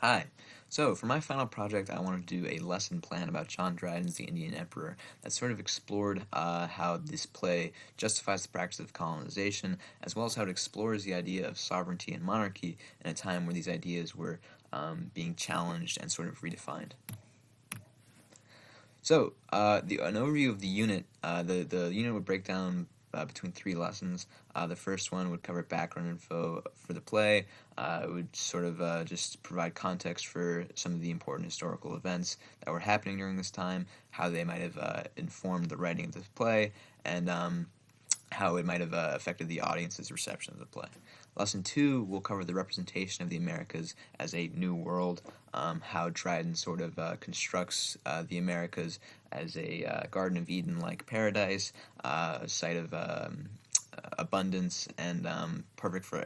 Hi. So, for my final project, I wanted to do a lesson plan about John Dryden's The Indian Emperor that sort of explored how this play justifies the practice of colonization, as well as how it explores the idea of sovereignty and monarchy in a time where these ideas were being challenged and sort of redefined. So, an overview of the unit, the unit would break down between three lessons. The first one would cover background info for the play. It would sort of just provide context for some of the important historical events that were happening during this time, how they might have informed the writing of the play, and how it might have affected the audience's reception of the play. Lesson 2 will cover the representation of the Americas as a new world, how Dryden sort of constructs the Americas as a Garden of Eden-like paradise, a site of abundance and perfect for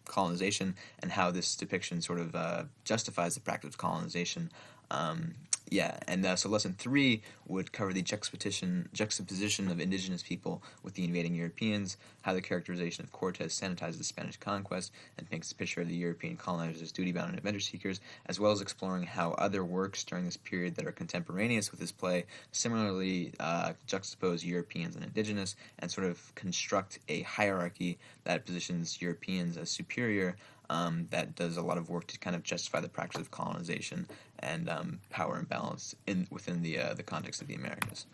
colonization, and how this depiction sort of justifies the practice of colonization. So lesson 3 would cover the juxtaposition of indigenous people with the invading Europeans, how the characterization of Cortes sanitizes the Spanish conquest and paints a picture of the European colonizers as duty-bound and adventure seekers, as well as exploring how other works during this period that are contemporaneous with this play similarly juxtapose Europeans and indigenous and sort of construct a hierarchy that positions Europeans as superior, that does a lot of work to kind of justify the practice of colonization and power imbalance within the context of the Americas.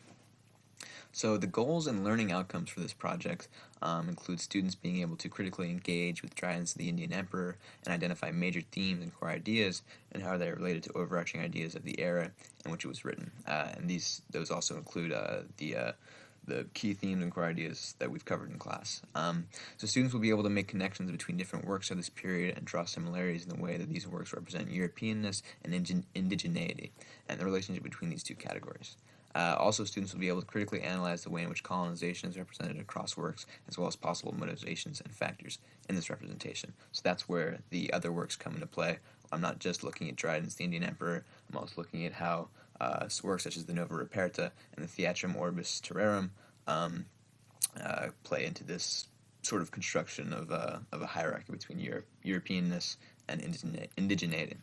So the goals and learning outcomes for this project include students being able to critically engage with Dryden's The Indian Emperor and identify major themes and core ideas and how they are related to overarching ideas of the era in which it was written. And those also include the key themes and core ideas that we've covered in class. So students will be able to make connections between different works of this period and draw similarities in the way that these works represent Europeanness and indigeneity, and the relationship between these two categories. Also, students will be able to critically analyze the way in which colonization is represented across works, as well as possible motivations and factors in this representation. So that's where the other works come into play. I'm not just looking at Dryden's The Indian Emperor, I'm also looking at how works such as the Nova Reperta and the Theatrum Orbis Terrarum play into this sort of construction of a hierarchy between Europeanness and indigeneity.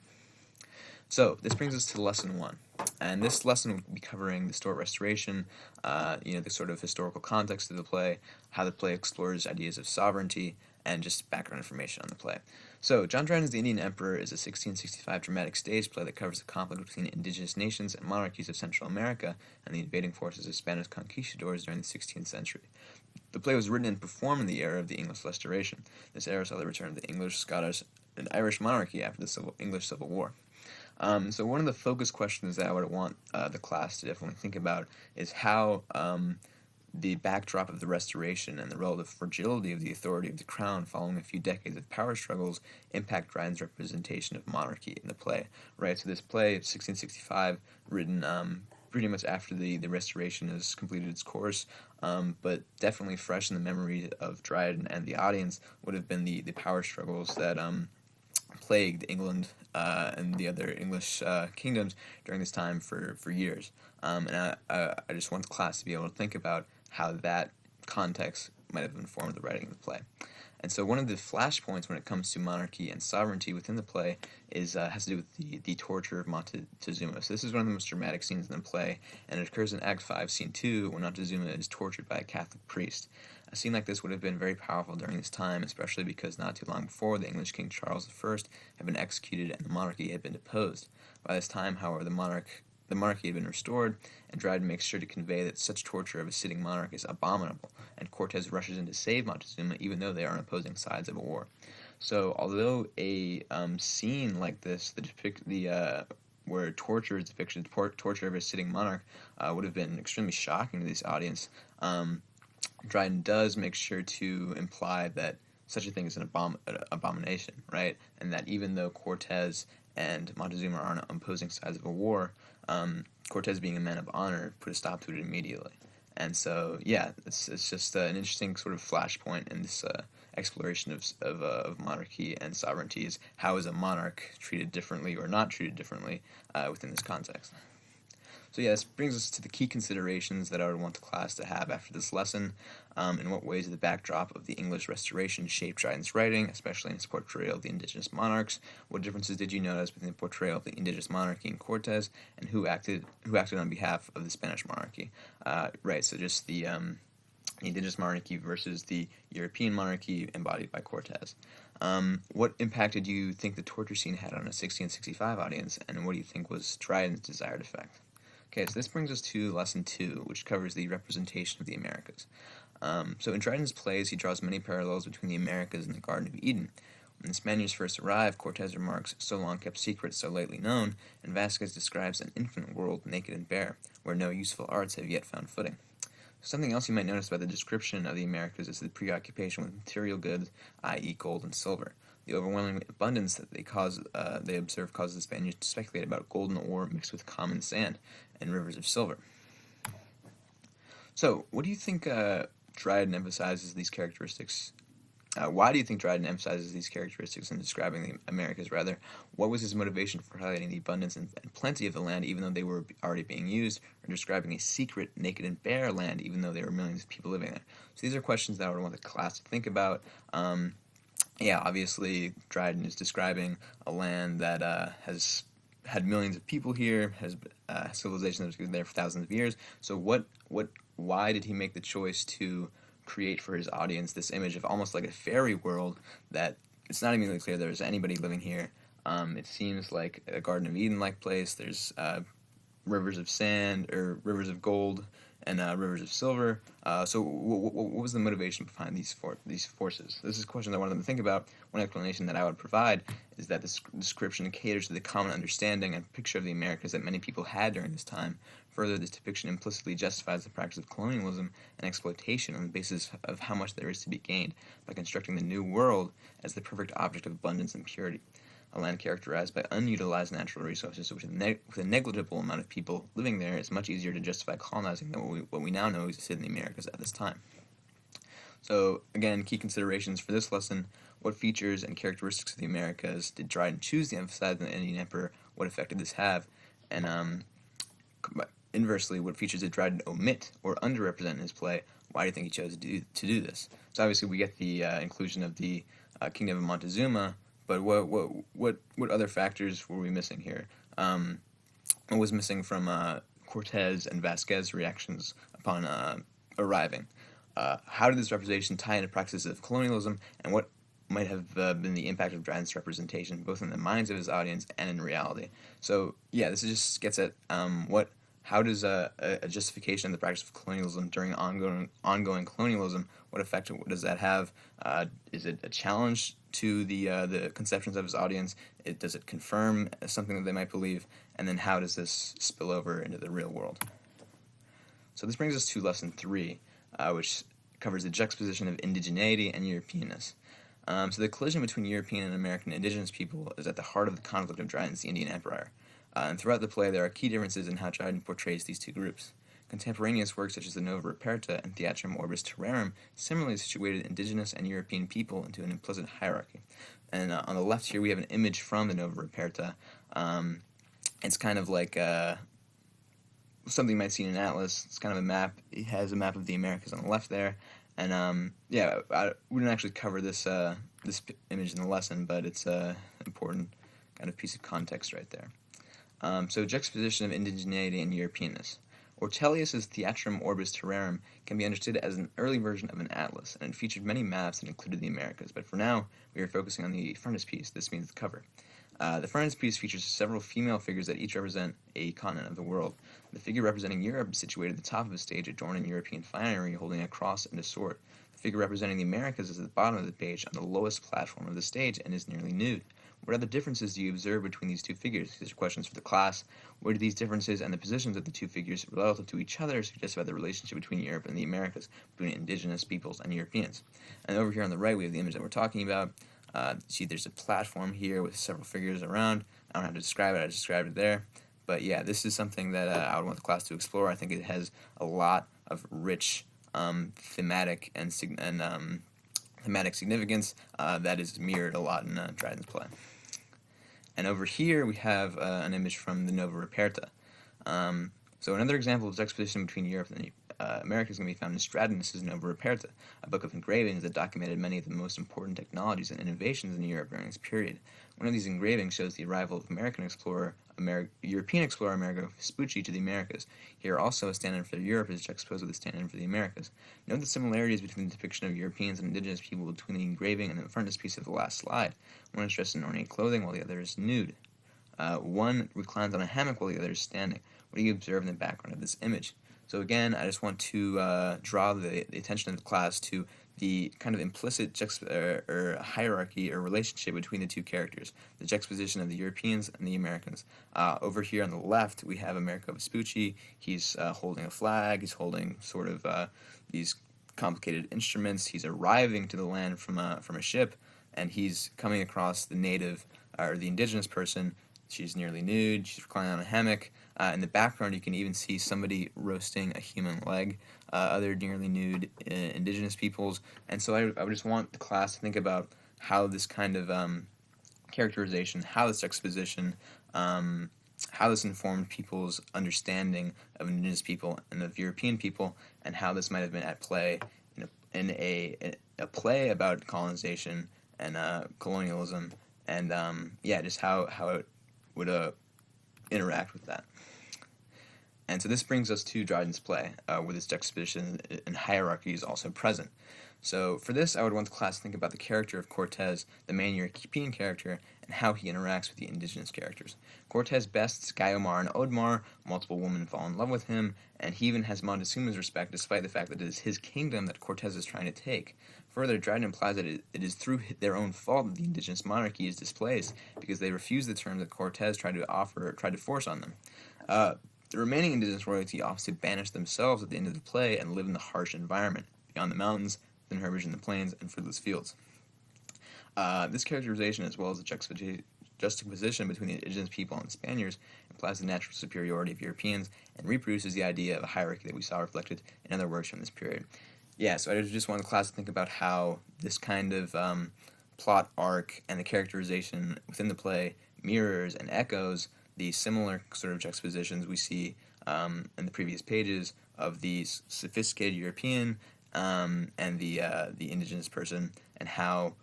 So this brings us to lesson 1, and this lesson will be covering the Stuart Restoration, the sort of historical context of the play, how the play explores ideas of sovereignty, and just background information on the play. So John Dryden's The Indian Emperor is a 1665 dramatic stage play that covers the conflict between indigenous nations and monarchies of Central America and the invading forces of Spanish conquistadors during the 16th century. The play was written and performed in the era of the English Restoration. This era saw the return of the English, Scottish, and Irish monarchy after the English Civil War. So one of the focus questions that I would want the class to definitely think about is how the backdrop of the Restoration and the relative fragility of the authority of the crown following a few decades of power struggles impact Dryden's representation of monarchy in the play. Right. So this play, 1665, written pretty much after the Restoration has completed its course, but definitely fresh in the memory of Dryden and the audience would have been the power struggles that plagued England and the other English kingdoms during this time for years. And I just want the class to be able to think about how that context might have informed the writing of the play. And so one of the flashpoints when it comes to monarchy and sovereignty within the play has to do with the torture of Montezuma. So this is one of the most dramatic scenes in the play, and it occurs in Act 5, Scene 2, when Montezuma is tortured by a Catholic priest. A scene like this would have been very powerful during this time, especially because not too long before, the English King Charles I had been executed and the monarchy had been deposed. By this time, however, the monarchy had been restored, and Dryden makes sure to convey that such torture of a sitting monarch is abominable, and Cortes rushes in to save Montezuma even though they are on opposing sides of a war. So although a scene like this, where torture is depicted, torture of a sitting monarch, would have been extremely shocking to this audience, Dryden does make sure to imply that such a thing is an abomination, right? And that even though Cortes and Montezuma are on opposing sides of a war, Cortes, being a man of honor, put a stop to it immediately. And so, yeah, it's just an interesting sort of flashpoint in this exploration of monarchy and sovereignty. Is how is a monarch treated differently or not treated differently within this context? So yeah, this brings us to the key considerations that I would want the class to have after this lesson. In what ways did the backdrop of the English Restoration shape Dryden's writing, especially in his portrayal of the indigenous monarchs? What differences did you notice between the portrayal of the indigenous monarchy in Cortes, and who acted on behalf of the Spanish monarchy? Right, so just the indigenous monarchy versus the European monarchy embodied by Cortes. What impact did you think the torture scene had on a 1665 audience, and what do you think was Dryden's desired effect? Okay, so this brings us to lesson 2, which covers the representation of the Americas. So in Dryden's plays, he draws many parallels between the Americas and the Garden of Eden. When the Spaniards first arrive, Cortes remarks, "So long kept secret, so lately known," and Vasquez describes an infinite world naked and bare, where no useful arts have yet found footing. Something else you might notice about the description of the Americas is the preoccupation with material goods, i.e. gold and silver. The overwhelming abundance that they observe causes the Spaniards to speculate about golden ore mixed with common sand and rivers of silver. So, what do you think Dryden emphasizes these characteristics? Why do you think Dryden emphasizes these characteristics in describing the Americas, rather? What was his motivation for highlighting the abundance and plenty of the land, even though they were already being used, or describing a secret, naked, and bare land, even though there were millions of people living there? So these are questions that I would want the class to think about. Obviously, Dryden is describing a land that has had millions of people here, has civilization that's been there for thousands of years. So why did he make the choice to create for his audience this image of almost like a fairy world that it's not immediately clear there's anybody living here? It seems like a Garden of Eden-like place. There's rivers of sand, or rivers of gold, and rivers of silver. So what was the motivation behind these forces? This is a question I wanted them to think about. One explanation that I would provide is that this description caters to the common understanding and picture of the Americas that many people had during this time. Further, this depiction implicitly justifies the practice of colonialism and exploitation on the basis of how much there is to be gained by constructing the New World as the perfect object of abundance and purity. A land characterized by unutilized natural resources with a negligible amount of people living there, is much easier to justify colonizing than what we now know existed in the Americas at this time. So, again, key considerations for this lesson: what features and characteristics of the Americas did Dryden choose to emphasize in the Indian Emperor? What effect did this have? And inversely, what features did Dryden omit or underrepresent in his play? Why do you think he chose to do this? So obviously we get the inclusion of the Kingdom of Montezuma, but what other factors were we missing here? What was missing from Cortes and Vasquez reactions upon arriving? How did this representation tie into practices of colonialism, and what might have been the impact of Dryden's representation, both in the minds of his audience and in reality? So yeah, this just gets at how does a justification of the practice of colonialism during ongoing colonialism, what effect does that have? Is it a challenge to the conceptions of his audience? Does it confirm something that they might believe? And then how does this spill over into the real world? So this brings us to lesson 3, which covers the juxtaposition of indigeneity and Europeanness. So the collision between European and American indigenous people is at the heart of the conflict of Dryden's The Indian Empire. And throughout the play, there are key differences in how Dryden portrays these two groups. Contemporaneous works such as the Nova Reperta and Theatrum Orbis Terrarum similarly situated indigenous and European people into an implicit hierarchy. And on the left here, we have an image from the Nova Reperta. It's kind of like something you might see in an atlas. It's kind of a map. It has a map of the Americas on the left there. And we didn't actually cover this image in the lesson, but it's an important kind of piece of context right there. So juxtaposition of indigeneity and Europeanness. Ortelius's Theatrum Orbis Terrarum can be understood as an early version of an atlas, and it featured many maps that included the Americas, but for now, we are focusing on the frontispiece. This means the cover. The frontispiece features several female figures that each represent a continent of the world. The figure representing Europe is situated at the top of a stage adorned in European finery, holding a cross and a sword. The figure representing the Americas is at the bottom of the page on the lowest platform of the stage and is nearly nude. What other differences do you observe between these two figures? These are questions for the class. Where do these differences and the positions of the two figures relative to each other suggest about the relationship between Europe and the Americas, between indigenous peoples and Europeans? And over here on the right, we have the image that we're talking about. See, there's a platform here with several figures around. I don't have to describe it. I described it there. But yeah, this is something that I would want the class to explore. I think it has a lot of rich thematic significance that is mirrored a lot in Dryden's play. And over here we have an image from the Nova Reperta. So another example of juxtaposition between Europe and America is going to be found in Stratton's Nova Reperta, a book of engravings that documented many of the most important technologies and innovations in Europe during this period. One of these engravings shows the arrival of European explorer Amerigo Vespucci to the Americas. Here also a stand-in for Europe is juxtaposed with a stand-in for the Americas. Note the similarities between the depiction of Europeans and indigenous people between the engraving and the frontispiece of the last slide. One is dressed in ornate clothing while the other is nude. One reclines on a hammock while the other is standing. What do you observe in the background of this image? So again, I just want to draw the attention of the class to the kind of implicit or hierarchy or relationship between the two characters, the juxtaposition of the Europeans and the Americans. Over here on the left, we have Amerigo Vespucci. He's holding a flag. He's holding sort of these complicated instruments. He's arriving to the land from a ship, and he's coming across the native or the indigenous person. She's nearly nude. She's reclining on a hammock. In the background, you can even see somebody roasting a human leg, other nearly nude indigenous peoples. And so I would just want the class to think about how this kind of characterization, how this juxtaposition, how this informed people's understanding of indigenous people and of European people, and how this might have been at play in a play about colonization and colonialism, and just how it would interact with that. And so this brings us to Dryden's play, where this juxtaposition and hierarchy is also present. So for this, I would want the class to think about the character of Cortez, the main European character, and how he interacts with the indigenous characters. Cortez bests Guiomar and Audemars, multiple women fall in love with him, and he even has Montezuma's respect despite the fact that it is his kingdom that Cortez is trying to take. Further, Dryden implies that it is through their own fault that the indigenous monarchy is displaced, because they refuse the terms that Cortez tried to force on them. The remaining indigenous royalty opts to banish themselves at the end of the play and live in the harsh environment, beyond the mountains, within herbage in the plains, and fruitless fields. This characterization, as well as the juxtaposition between the indigenous people and the Spaniards, implies the natural superiority of Europeans and reproduces the idea of a hierarchy that we saw reflected in other works from this period. Yeah, so I just want the class to think about how this kind of plot arc and the characterization within the play mirrors and echoes the similar sort of juxtapositions we see in the previous pages of the sophisticated European and the indigenous person, and how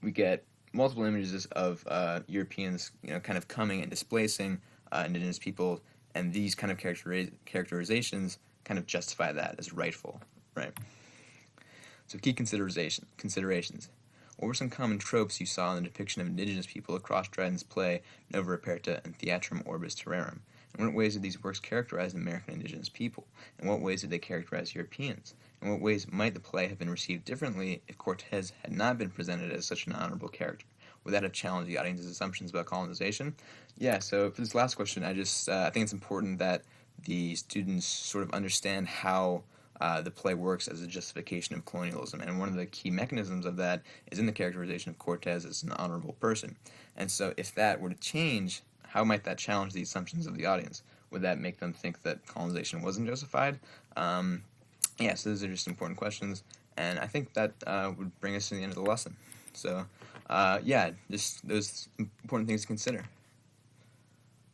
we get multiple images of Europeans, kind of coming and displacing indigenous people, and these kind of characterizations kind of justify that as rightful, right? So key considerations. What were some common tropes you saw in the depiction of indigenous people across Dryden's play Nova Reperta and Theatrum Orbis Terrarum? In what ways did these works characterize American indigenous people? In what ways did they characterize Europeans? In what ways might the play have been received differently if Cortez had not been presented as such an honorable character? Would that have challenged the audience's assumptions about colonization? Yeah, so for this last question, I think it's important that the students sort of understand how the play works as a justification of colonialism, and one of the key mechanisms of that is in the characterization of Cortez as an honorable person. And so if that were to change, how might that challenge the assumptions of the audience? Would that make them think that colonization wasn't justified? So those are just important questions, and I think that would bring us to the end of the lesson. So just those important things to consider.